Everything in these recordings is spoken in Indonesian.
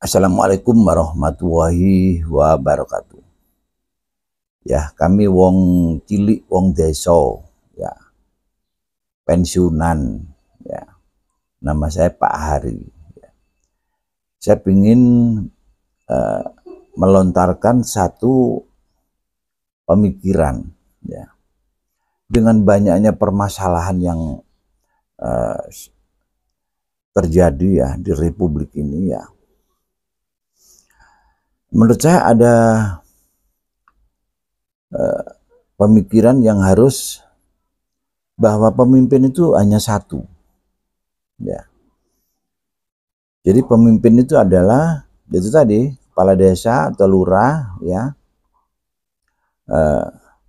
Assalamualaikum warahmatullahi wabarakatuh. Ya, kami wong cilik, wong desa, ya, pensiunan, ya. Nama saya Pak Hari. Ya. Saya ingin melontarkan satu pemikiran, ya. Dengan banyaknya permasalahan yang terjadi ya di Republik ini, ya. Menurut saya ada pemikiran yang harus bahwa pemimpin itu hanya satu, ya. Jadi pemimpin itu adalah itu tadi kepala desa atau lurah, ya,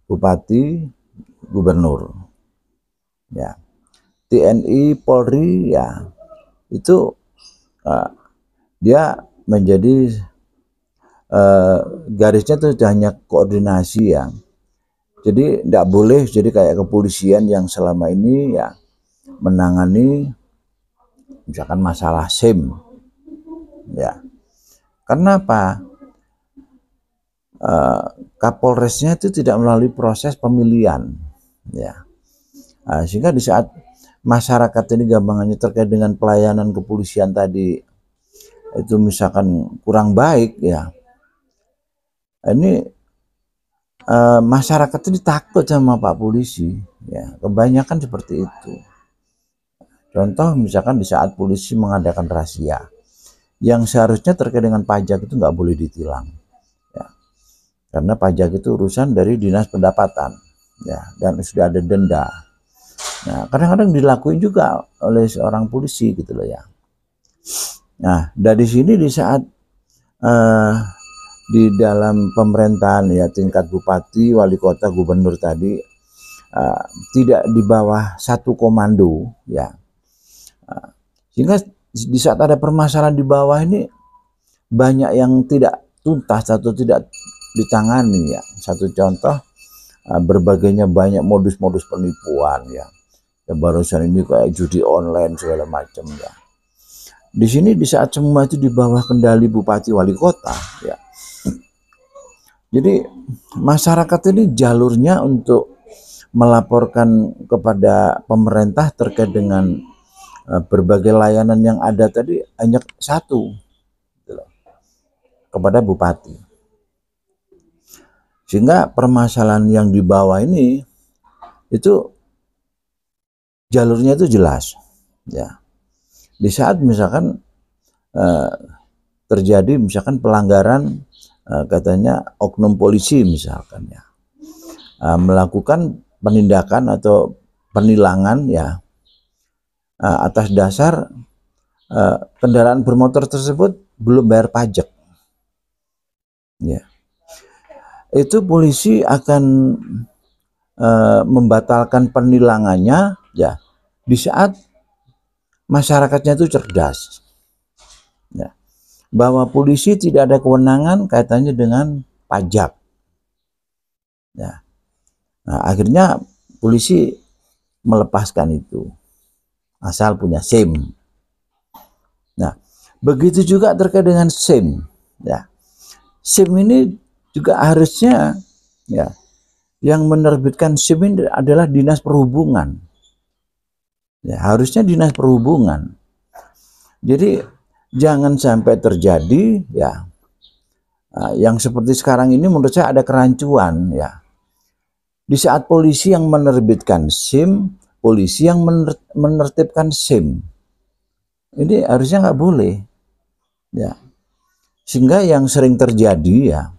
bupati, gubernur, ya. TNI, Polri, ya, itu dia menjadi garisnya itu hanya koordinasi, ya. Jadi tidak boleh jadi kayak kepolisian yang selama ini ya menangani misalkan masalah SIM, ya. Karena apa? Kapolresnya itu tidak melalui proses pemilihan, ya. Sehingga di saat masyarakat ini gampangannya terkait dengan pelayanan kepolisian tadi itu misalkan kurang baik, ya, ini masyarakat ini takut sama Pak Polisi, ya. Kebanyakan seperti itu. Contoh misalkan di saat polisi mengadakan razia yang seharusnya terkait dengan pajak itu nggak boleh ditilang, ya. Karena pajak itu urusan dari dinas pendapatan, ya, dan sudah ada denda. Nah, kadang-kadang dilakuin juga oleh seorang polisi gitu loh, ya. Nah, dari sini di saat di dalam pemerintahan ya tingkat bupati, wali kota, gubernur tadi tidak di bawah satu komando, ya. Sehingga di saat ada permasalahan di bawah ini banyak yang tidak tuntas atau tidak ditangani, ya. Satu contoh berbagainya banyak modus-modus penipuan, ya. Ya barusan ini kayak judi online segala macam, ya. Di sini di saat semua itu di bawah kendali bupati wali kota, ya. Jadi masyarakat ini jalurnya untuk melaporkan kepada pemerintah terkait dengan berbagai layanan yang ada tadi hanya satu, gitu loh, kepada bupati. Sehingga permasalahan yang di bawah ini itu jalurnya itu jelas, ya. Di saat misalkan terjadi misalkan pelanggaran katanya oknum polisi misalkan, ya, melakukan penindakan atau penilangan, ya, atas dasar kendaraan bermotor tersebut belum bayar pajak, ya. Itu polisi akan membatalkan penilangannya, ya, di saat masyarakatnya itu cerdas, ya, bahwa polisi tidak ada kewenangan kaitannya dengan pajak, ya. Nah, akhirnya polisi melepaskan itu asal punya SIM. Nah, begitu juga terkait dengan SIM, ya. SIM ini juga harusnya, ya, yang menerbitkan SIM ini adalah Dinas Perhubungan, ya, harusnya Dinas Perhubungan. Jadi jangan sampai terjadi, ya, yang seperti sekarang ini menurut saya ada kerancuan, ya. Di saat polisi yang menerbitkan SIM, polisi yang menertibkan SIM, ini harusnya nggak boleh, ya. Sehingga yang sering terjadi, ya,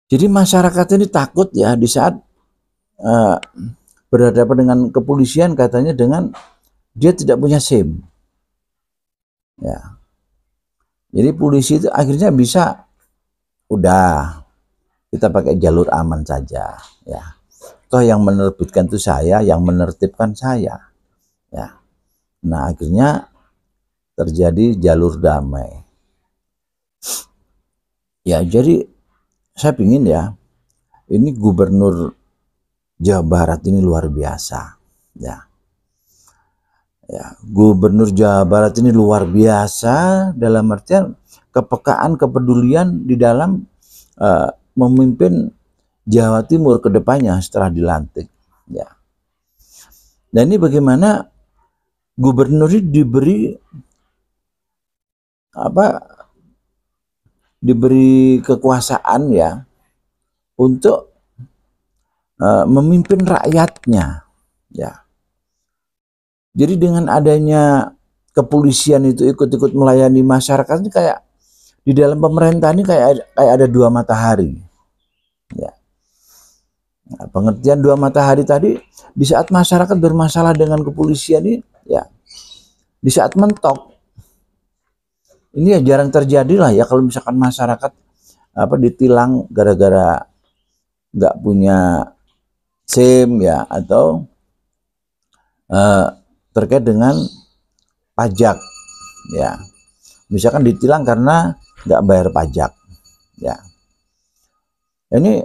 jadi masyarakat ini takut, ya, di saat berhadapan dengan kepolisian katanya dengan dia tidak punya SIM, ya. Jadi polisi itu akhirnya bisa udah kita pakai jalur aman saja, ya. Toh yang menerbitkan itu saya, yang menertibkan saya, ya. Nah, akhirnya terjadi jalur damai. Ya, jadi saya pingin, ya, ini gubernur Jawa Barat ini luar biasa, ya. Ya, Gubernur Jawa Barat ini luar biasa dalam artian kepekaan, kepedulian di dalam memimpin Jawa Timur ke depannya setelah dilantik. Ya. Dan ini bagaimana gubernur ini diberi kekuasaan ya untuk memimpin rakyatnya. Ya. Jadi dengan adanya kepolisian itu ikut-ikut melayani masyarakat ini kayak di dalam pemerintah ini kayak ada dua matahari. Ya. Nah, pengertian dua matahari tadi, di saat masyarakat bermasalah dengan kepolisian ini, ya di saat mentok, ini ya jarang terjadi lah ya kalau misalkan masyarakat ditilang gara-gara nggak punya SIM ya, atau terkait dengan pajak ya, misalkan ditilang karena nggak bayar pajak ya. Ini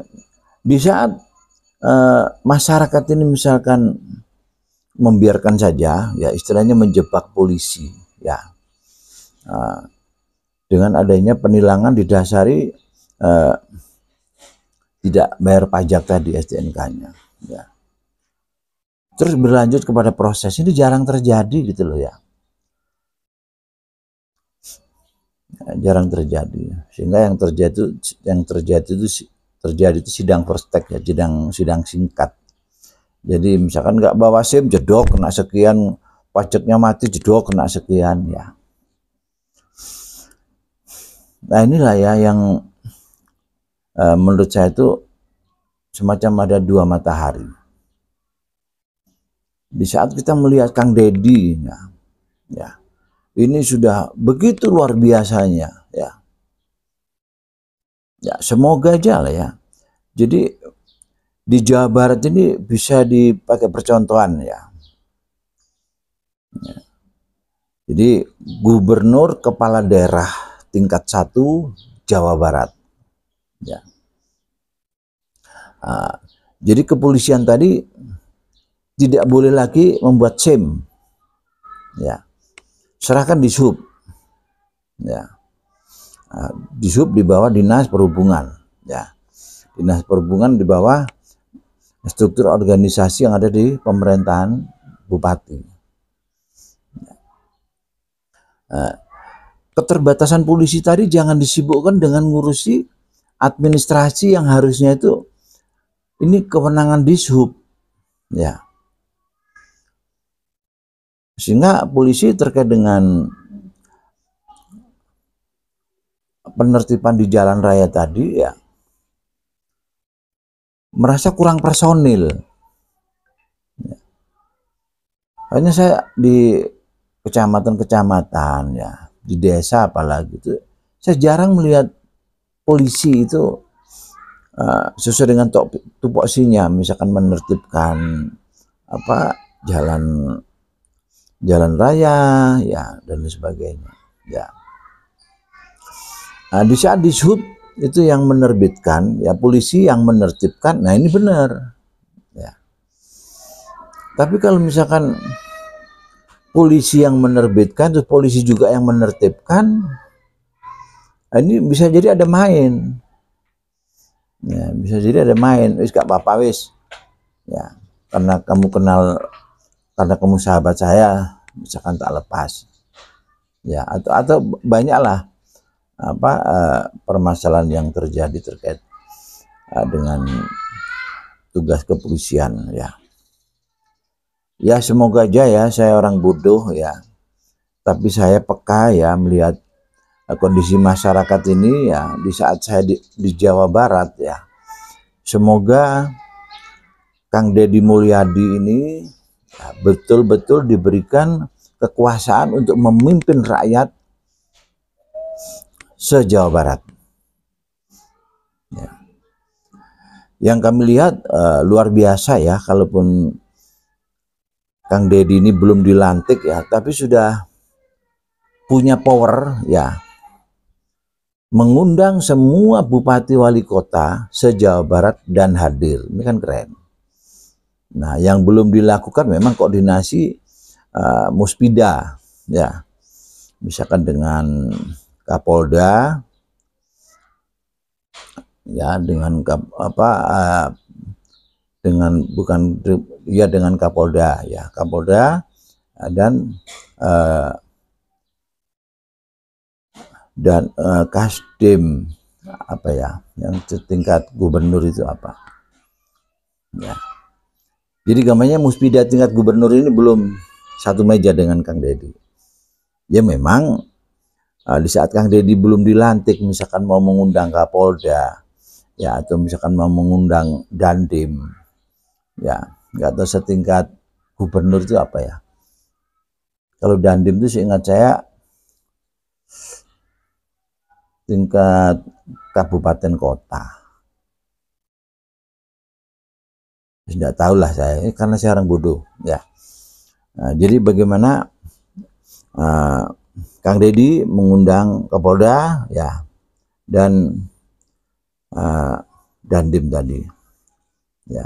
di saat masyarakat ini misalkan membiarkan saja ya, istilahnya menjebak polisi ya, dengan adanya penilangan didasari tidak bayar pajak tadi STNK-nya ya, terus berlanjut kepada proses, ini jarang terjadi gitu loh ya. Jarang terjadi, sehingga yang terjadi itu sidang prospek ya, sidang singkat. Jadi misalkan nggak bawa SIM jedok kena sekian, pajaknya mati jedok kena sekian ya. Nah inilah ya yang menurut saya itu semacam ada dua matahari. Di saat kita melihat Kang Deddy ya, ini sudah begitu luar biasanya ya. Ya semoga aja lah ya. Jadi di Jawa Barat ini bisa dipakai percontohan ya. Ya. Jadi gubernur kepala daerah tingkat 1 Jawa Barat. Ya. Jadi kepolisian tadi tidak boleh lagi membuat SIM. Ya. Serahkan di Sub. Ya. Di Sub di bawah Dinas Perhubungan. Ya. Dinas Perhubungan di bawah struktur organisasi yang ada di pemerintahan bupati. Keterbatasan polisi tadi jangan disibukkan dengan ngurusi administrasi yang harusnya itu ini kewenangan Dishub ya. Sehingga polisi terkait dengan penertiban di jalan raya tadi ya merasa kurang personil. Ya. Hanya saya di kecamatan-kecamatan ya, di desa apalagi itu, saya jarang melihat polisi itu sesuai dengan tupoksinya, misalkan menertibkan jalan raya ya dan sebagainya ya. Nah, di saat Dishub itu yang menerbitkan ya, polisi yang menertibkan, nah ini benar ya. Tapi kalau misalkan polisi yang menerbitkan terus polisi juga yang menertibkan, nah ini bisa jadi ada main ya, bisa jadi ada main, wis gak apa-apa wis ya, karena kamu sahabat saya misalkan tak lepas ya, atau banyaklah permasalahan yang terjadi terkait dengan tugas kepolisian ya. Ya semoga aja ya, saya orang bodoh ya, tapi saya peka ya melihat kondisi masyarakat ini ya di saat saya di Jawa Barat ya. Semoga Kang Deddy Mulyadi ini ya, betul-betul diberikan kekuasaan untuk memimpin rakyat se-Jawa Barat. Ya. Yang kami lihat luar biasa ya, kalaupun Kang Deddy ini belum dilantik ya, tapi sudah punya power ya, mengundang semua bupati wali kota se-Jawa Barat dan hadir. Ini kan keren. Nah, yang belum dilakukan memang koordinasi Muspida, ya, misalkan dengan Kapolda, ya, dengan dengan bukan ya dengan Kapolda, ya, Kapolda dan Kasdim, apa ya, yang setingkat gubernur itu apa, ya. Jadi gambarnya Muspida tingkat gubernur ini belum satu meja dengan Kang Deddy. Ya memang di saat Kang Deddy belum dilantik, misalkan mau mengundang Kapolda, ya, atau misalkan mau mengundang Dandim, ya, nggak tahu setingkat gubernur itu apa ya. Kalau Dandim itu seingat saya tingkat kabupaten kota. Tidak tahu lah saya, karena saya orang bodoh, ya. Nah, jadi bagaimana Kang Deddy mengundang Kapolda, ya, dan Dandim tadi, ya,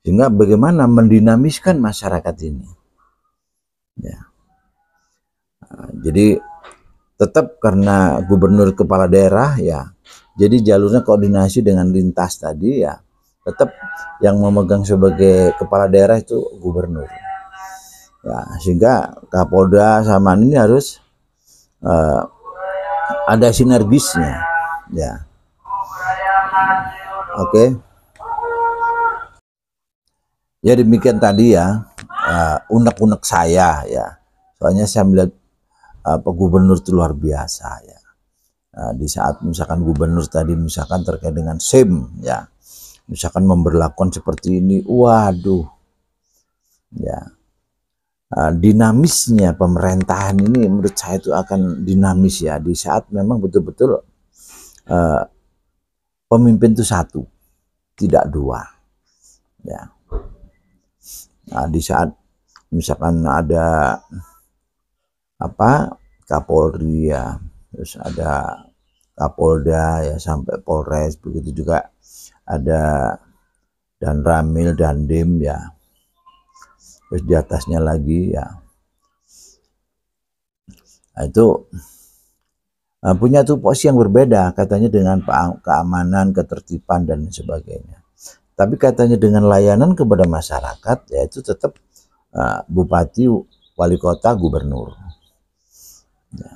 sehingga bagaimana mendinamiskan masyarakat ini, ya. Jadi tetap karena gubernur kepala daerah, ya, jadi jalurnya koordinasi dengan lintas tadi, ya, tetap yang memegang sebagai kepala daerah itu gubernur, ya, sehingga Kapolda sama ini harus ada sinergisnya, ya. Oke. Ya demikian tadi ya, unek-unek saya, ya, soalnya saya melihat gubernur itu luar biasa, ya. Di saat misalkan gubernur tadi misalkan terkait dengan SIM, ya, misalkan memberlakukan seperti ini, waduh, ya, dinamisnya pemerintahan ini menurut saya itu akan dinamis, ya, di saat memang betul-betul pemimpin itu satu, tidak dua, ya. Nah, di saat misalkan ada Kapolri, ya, terus ada Kapolda, ya, sampai Polres, begitu juga ada dan Ramil, Dandim, ya, terus di atasnya lagi, ya, nah, itu punya tupoksi yang berbeda katanya dengan keamanan, ketertiban dan sebagainya. Tapi katanya dengan layanan kepada masyarakat, yaitu tetap bupati, wali kota, gubernur, ya.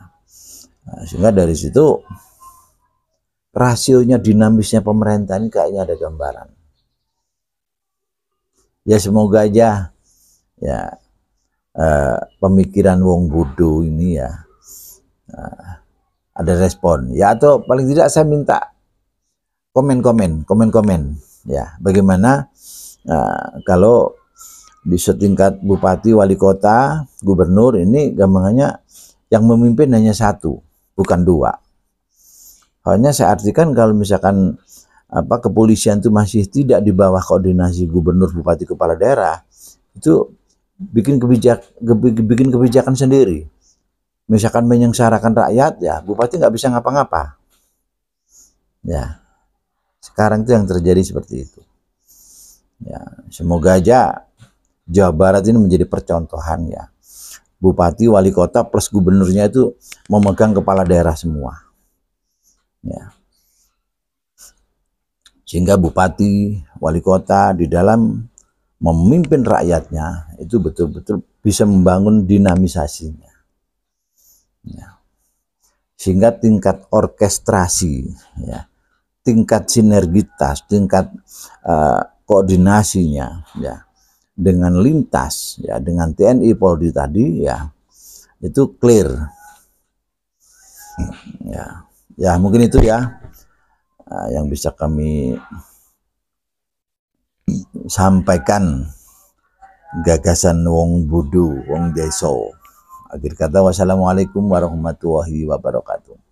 Nah, sehingga dari situ rasionya, dinamisnya pemerintahan ini kayaknya ada gambaran. Ya semoga aja, ya, pemikiran wong bodoh ini, ya, ada respon, ya, atau paling tidak saya minta komen, ya, bagaimana kalau di setingkat bupati, wali kota, gubernur ini gampangannya yang memimpin hanya satu, bukan dua. Hanya saya artikan kalau misalkan kepolisian itu masih tidak di bawah koordinasi gubernur, bupati, kepala daerah, itu bikin kebijakan sendiri. Misalkan menyengsarakan rakyat, ya, bupati nggak bisa ngapa-ngapa, ya. Sekarang itu yang terjadi seperti itu, ya. Semoga aja Jawa Barat ini menjadi percontohan, ya. Bupati, wali kota plus gubernurnya itu memegang kepala daerah semua, ya. Sehingga bupati, wali kota di dalam memimpin rakyatnya itu betul-betul bisa membangun dinamisasinya, ya. Sehingga tingkat orkestrasi, ya, tingkat sinergitas, tingkat koordinasinya, ya, dengan lintas, ya, dengan TNI, Polri tadi, ya, itu clear, ya. Ya mungkin itu, ya, yang bisa kami sampaikan, gagasan wong bodoh, wong deso. Akhir kata, wassalamualaikum warahmatullahi wabarakatuh.